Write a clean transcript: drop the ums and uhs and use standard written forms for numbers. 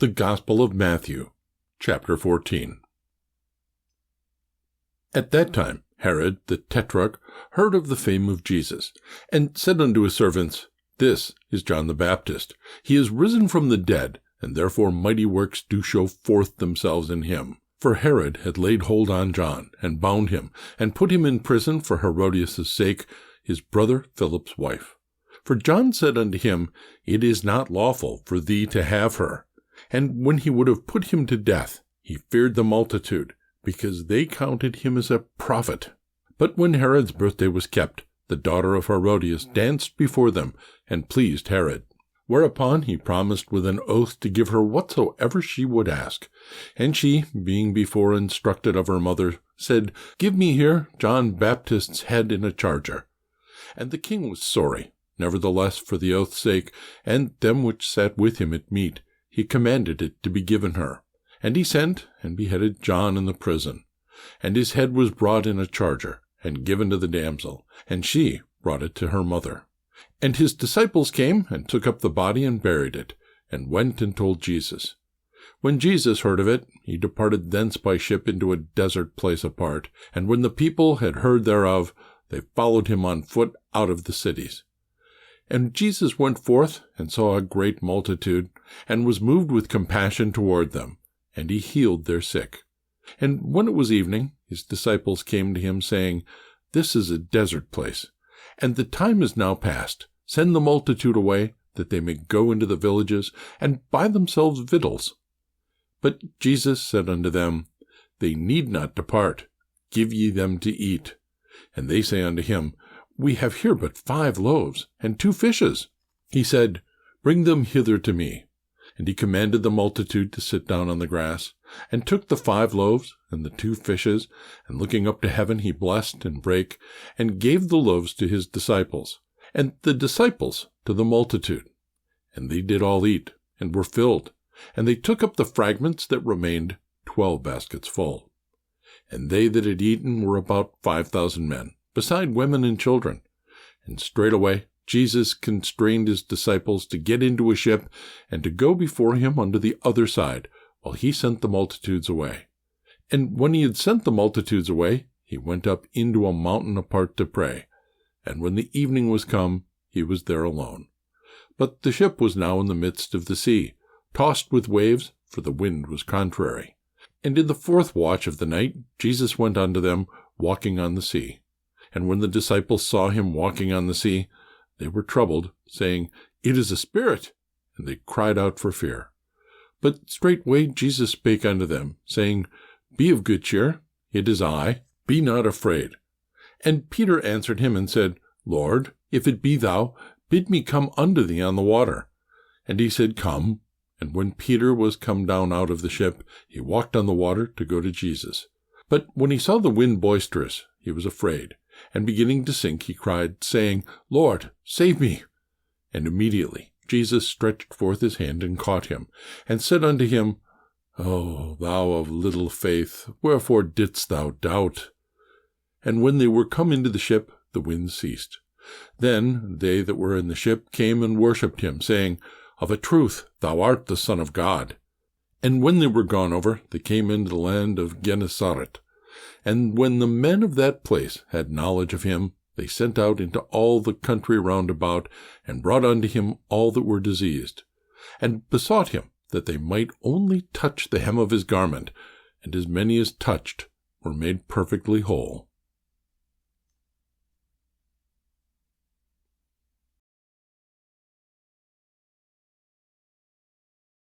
The Gospel of Matthew, chapter 14. At that time Herod the Tetrarch heard of the fame of Jesus, and said unto his servants, This is John the Baptist. He is risen from the dead, and therefore mighty works do show forth themselves in him. For Herod had laid hold on John, and bound him, and put him in prison for Herodias' sake, his brother Philip's wife. For John said unto him, It is not lawful for thee to have her. And when he would have put him to death, he feared the multitude, because they counted him as a prophet. But when Herod's birthday was kept, the daughter of Herodias danced before them, and pleased Herod. Whereupon he promised with an oath to give her whatsoever she would ask. And she, being before instructed of her mother, said, Give me here John Baptist's head in a charger. And the king was sorry. Nevertheless, for the oath's sake, and them which sat with him at meat, he commanded it to be given her. And he sent and beheaded John in the prison. And his head was brought in a charger, and given to the damsel, and she brought it to her mother. And his disciples came, and took up the body, and buried it, and went and told Jesus. When Jesus heard of it, he departed thence by ship into a desert place apart. And when the people had heard thereof, they followed him on foot out of the cities. And Jesus went forth, and saw a great multitude, and was moved with compassion toward them, and he healed their sick. And when it was evening, his disciples came to him, saying, This is a desert place, and the time is now past. Send the multitude away, that they may go into the villages, and buy themselves victuals. But Jesus said unto them, They need not depart. Give ye them to eat. And they say unto him, We have here but 5 loaves, and 2 fishes. He said, Bring them hither to me. And he commanded the multitude to sit down on the grass, and took the 5 loaves and the 2 fishes, and looking up to heaven he blessed and brake, and gave the loaves to his disciples, and the disciples to the multitude. And they did all eat, and were filled, and they took up the fragments that remained, 12 baskets full. And they that had eaten were about 5,000 men, beside women and children. And straightway Jesus constrained his disciples to get into a ship, and to go before him unto the other side, while he sent the multitudes away. And when he had sent the multitudes away, he went up into a mountain apart to pray. And when the evening was come, he was there alone. But the ship was now in the midst of the sea, tossed with waves, for the wind was contrary. And in the 4th watch of the night Jesus went unto them, walking on the sea. And when the disciples saw him walking on the sea, they were troubled, saying, It is a spirit! And they cried out for fear. But straightway Jesus spake unto them, saying, Be of good cheer, it is I, be not afraid. And Peter answered him and said, Lord, if it be thou, bid me come unto thee on the water. And he said, Come. And when Peter was come down out of the ship, he walked on the water to go to Jesus. But when he saw the wind boisterous, he was afraid, and beginning to sink, he cried, saying, Lord, save me. And immediately Jesus stretched forth his hand and caught him, and said unto him, O thou of little faith, wherefore didst thou doubt? And when they were come into the ship, the wind ceased. Then they that were in the ship came and worshipped him, saying, Of a truth thou art the Son of God. And when they were gone over, they came into the land of Gennesaret. And when the men of that place had knowledge of him, they sent out into all the country round about, and brought unto him all that were diseased, and besought him that they might only touch the hem of his garment, and as many as touched were made perfectly whole.